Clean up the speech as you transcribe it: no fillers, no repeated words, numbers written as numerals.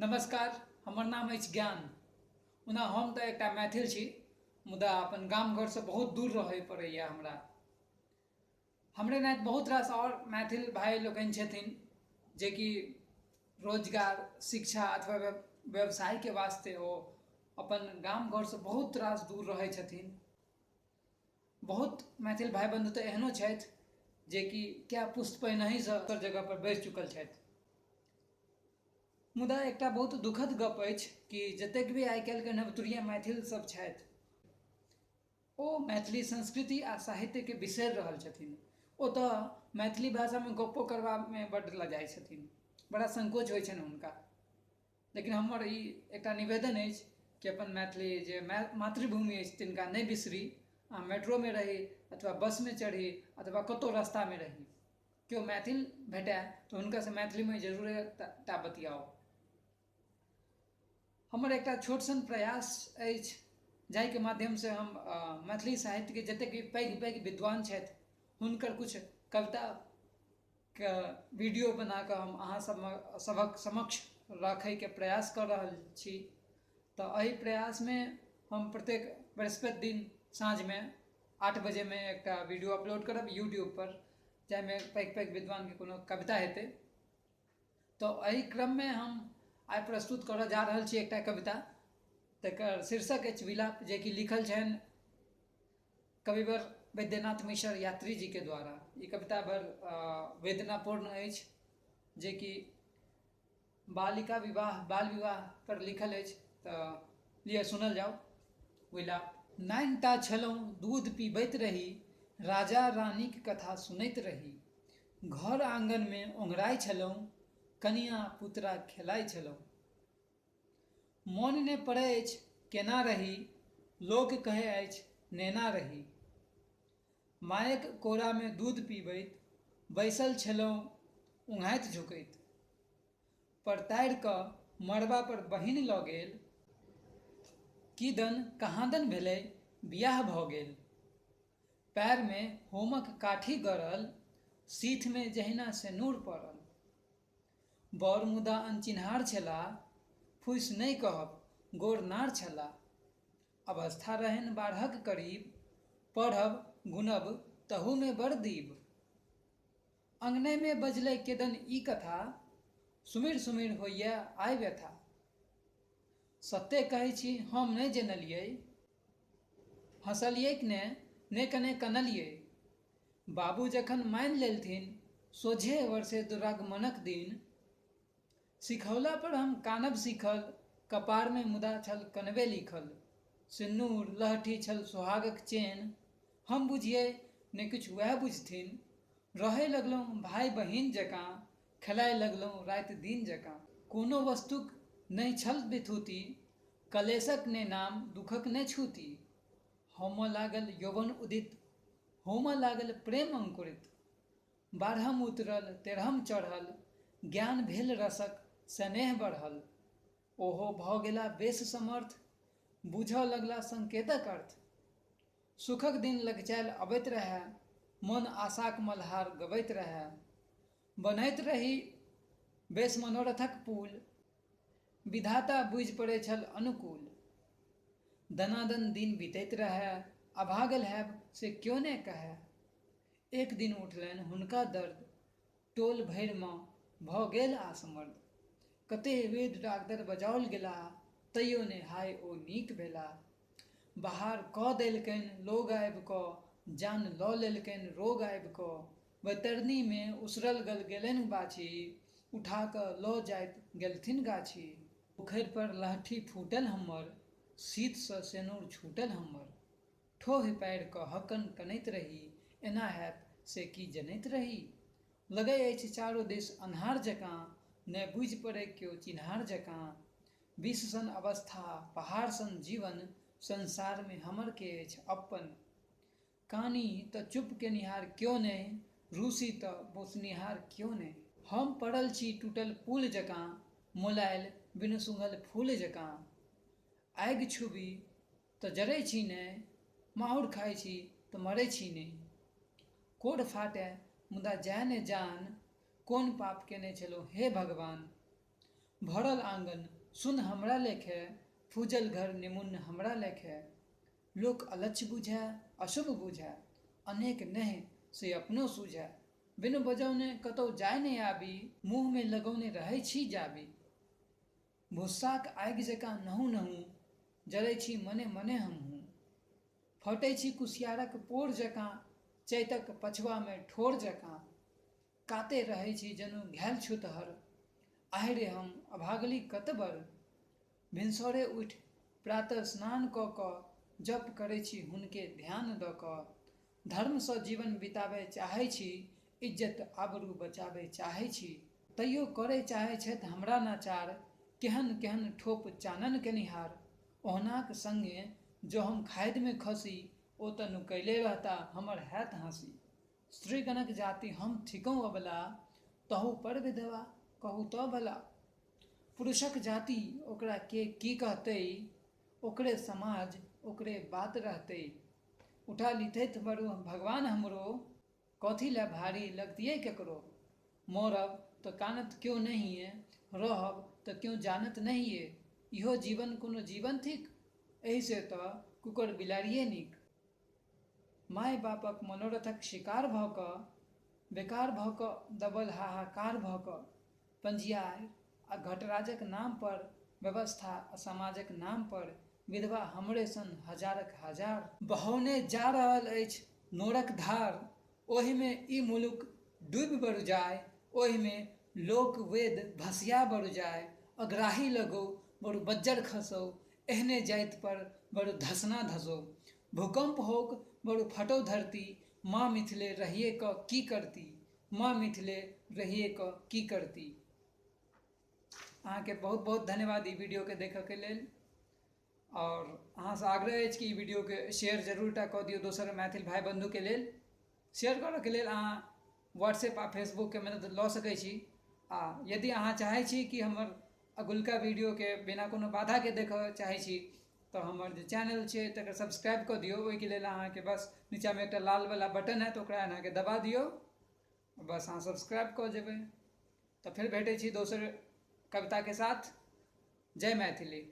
नमस्कार, हमर नाम अछि ज्ञान। ओना हम तऽ एकटा मैथिल छी, मुदा अपन गाम घरसँ बहुत दूर रहय पड़ैए हमरा। हमरे नात बहुत रास आओर मैथिल भाइ लोकनि छथिन जेकि रोजगार, शिक्षा अथवा व्यवसायके वास्ते ओ अपन गाम घरसँ बहुत रास दूर रहै छथिन। बहुत मैथिल भाइ बन्धु तऽ एहनो छथि जेकि कए पुस्त पहिनहिसँ दोसर जगह पर बढ़ि चुकल छथि। मुदा एकटा बहुत दुखद गप अछि कि जतेक भी आइ काल्हिके नवतुरिया मैथिल सब छथि ओ मैथिली संस्कृति आ साहित्यके बिसरि रहल छथिन। ओ तऽ मैथिली भाषामे गप्पो करबामे बड्ड लजाइ छथिन, बड़ा संकोच होइ छनि हुनका। लेकिन हमर ई एकटा निवेदन अछि कि अपन मैथिली जे मातृभूमि अछि तिनका नहि बिसरी। आ मेट्रोमे रही अथवा बसमे चढ़ी अथवा कतहु रस्तामे रही, केओ मैथिल भेटय तऽ हुनकासँ मैथिलीमे जरूर टा बतियाउ। हमर एकटा छोट सन प्रयास अछि जाहिके माध्यमसँ हम मैथिली साहित्यके जतेक भी पैघ पैघ विद्वान छथि हुनकर किछु कविताके वीडियो बना कऽ हम अहाँ सभक समक्ष राखैके प्रयास कऽ रहल छी। तऽ एहि प्रयासमे हम प्रत्येक बृहस्पति दिन साँझमे 8 बजेमे एकटा वीडियो अपलोड करब यूट्यूब पर, जाहिमे पैघ पैघ विद्वानके कोनो कविता हेतै। तऽ एहि क्रममे हम आइ प्रस्तुत करऽ जा रहल छी एकटा कविता, तकर शीर्षक अछि विलाप, जेकि लिखल छनि कविवर वैद्यनाथ मिश्र यात्री जी के द्वारा। ई कविता बड़ वेदनापूर्ण अछि, जेकि बालिका विवाह बाल विवाह पर लिखल अछि। तऽ लिअ सुनल जाओ। विलाप। नानिटा छलहुँ, दूध पीबैत रही, राजा रानीक कथा सुनैत रही। घर आंगनमे ओंघराइ छलहुँ, कनिया पुतरा खेलाइ छलहुँ। मोन ने पड़ै अछि केना रही, लोक कहै अछि नेना रही। मायक कोरामे दूध पीबैत, बैसल छलहुँ उघाइत झुकैत। परतारि कऽ मड़बा पर बहिन लऽ गेल, किदन कहाँदन भेलै बियाह भऽ गेल। पैरमे होमक काठी गड़ल, सीथमे जहिना सेनुर पड़ल। बर मुदा अनचिन्हार छलाह, फूसि नहि कहब गोर नार छलाह। अवस्था रहनि 12क करीब, पढ़ब गुनब तहूमे बड़ दीब। अंगनेमे बजलै केदन ई कथा, सुमिर सुमिर होइए आइ व्यथा। सत्ते कहै छी हम नहि जनलियै, हँसलियैक ने कने कनलियै। बाबू जखन मानि लेलथिन, सोझे वर्षे दुरागमनक दिन। सिखौला पर हम कानब सीखल, कपारमे मुदा छल कनबे लिखल। सिन्नूर लहठी छल सोहागक चेन, हम बुझियै ने किछु वएह बुझथिन। रहै लगलहुँ भाय बहिन जकाँ, खेलाइ लगलहुँ राति दिन जकाँ। कोनो वस्तुक नहि छल बिथूती, कलेशक ने नाम दुखक ने छूती। होमऽ लागल यौवन उदित, होमऽ लागल प्रेम अंकुरित। 12म उतरल 13म चढ़ल, ज्ञान भेल रसक स्नेह बढ़ल। ओहो भऽ गेला बेस समर्थ, बुझऽ लगला संकेतक अर्थ। सुखक दिन लगचायल अबैत रहए, मन आशाक मल्हार गबैत रहए। बनैत रही बेस मनोरथक पुल, विधाता बुझि पड़ै छल अनुकूल। दनादन दिन बीतैत रहए, अभागल हैब से क्यों ने कहै। एक दिन उठलनि हुनका दर्द, टोल भरिमे भऽ गेल आसमर्द। कते वेद डागदर बजाओल गेलाह, तैयो ने हाय ओ नीक भेलाह। बाहर कऽ देलकनि लोग आबि कऽ, जान लऽ लेलकनि रोग आबि कऽ। वैतरनीमे उसरल गल गेलनि बाछी, उठा कऽ लऽ जाइत गेलथिन गाछी। पोखरि पर लहठी फूटल हमर, शीतसँ सेनुर छूटल हमर। ठोहि पारि कऽ हक्कन कनैत रही, एना हैत से की जनैत रही। लगै अछि चारो दिस अन्हार जकाँ, ने बुझि पड़ै केओ चिन्हार जकाँ। विष सन अवस्था पहाड़ सन जीवन, संसारमे हमर के अछि अपन। कानी तऽ चुप केनिहार क्यों नहि, रूसी तऽ बोसनिहार क्यों नहि। हम पड़ल छी टूटल पुल जकाँ, मोलायल बिनु सूंघल फूल जकाँ। आगि छुबी तऽ जरै छी ने, माहुर खाइ छी तऽ मरै छी ने। कोढ़ फाटय मुदा जाय ने जान, कोन पाप केने छलहुँ हे भगवान। भरल आंगन सुन हमरा लेखे, फूजल घर निमुन हमरा लेखे। लोक अलक्ष्य बुझै अशुभ बुझै, अनेक नहि से अपनो सूझै। बिन बजौने कतौ जाय नहि आबी, मुँह में लगौने रहै छी जाबी। भुस्साक आगि जकाँ नहु नहु, जरै छी मने मने हमहूँ। फटै छी कुसियारक पोर जकाँ, चैतक पछवा में ठोर जकाँ। काते रहै छी जनु घेल छुतहर, आहि रे हम अभागली कतबर। भिनसरे उठि प्रातः स्नान कऽ कऽ, जप करै छी हुनके ध्यान दऽ कऽ। धर्मसँ जीवन बिताबै चाहै छी, इज्जत आबरू बचाबै चाहै छी। तैयो करै चाहै छथि हमरा नाचार, केहन केहन ठोप चानन केनिहार। ओहनाक संगे जो हम खादिमे खसी, ओ तऽ नुकैले रहता हमर हैत हँसी। स्त्रीगणक जाति हम थिकौं अबला, तहु पर विधवा कहू तऽ भला। पुरुषक जाति ओकरा के की कहतै, ओकरे समाज ओकरे बात रहतै। उठा लिथैत बड़ू भगवान हमरो, कथी लए भारी लगतियै केकरो। मरब तऽ कानत क्यों नहिए, रहब तऽ क्यों जानत नहिए। इहो जीवन कोनो जीवन थिक, एहि से तऽ कुकर बिलाड़िए नीक। माय बापक मनोरथक शिकार भऽ कऽ, बेकार भऽ कऽ दबल हाहाकार भऽ कऽ। पंजियार आ घटराजक नाम पर, व्यवस्था आ समाजक नाम पर, विधवा हमरे सन हजारक हजार। बहौने जा रहल अछि नोरक धार, ओहिमे ई मुलुक डूबि बरु जाय। ओहिमे लोक वेद भसिया बरु जाय। अग्राही लगौ बरु बज्जर खसौ, एहने जाइत पर बरु धसना धसौ। भूकंप होक बरु फटौ धरती, माँ मिथिले रहिए कऽ की करती। माँ मिथिले रहिए कऽ की करती। अहाँके बहुत बहुत धन्यवाद ई वीडियो के देखऽ के लेल। और अहाँसँ आग्रह अछि कि ई वीडियो के शेयर जरूरटा कऽ दियौ दोसर मैथिल भाई बंधु के लेल। शेयर करऽ के लेल अहाँ व्हाट्सएप आ फेसबुक के मदद लऽ सकै छी। आ यदि अहाँ चाहै छी कि हमर अगुलका वीडियो के बिना कोनो बाधा के देखऽ चाहै छी, तऽ हमर जे चैनल छै तकर सब्सक्राइब कऽ दियौ। ओहिके लेल अहाँके बस नीचाँमे एकटा लाल वाला बटन है, तऽ ओकरा एनाके दबा दियौ, बस अहाँ सब्सक्राइब कऽ जेबै। तऽ फेर भेटै छी दोसर कविता के साथ। जय मैथिली।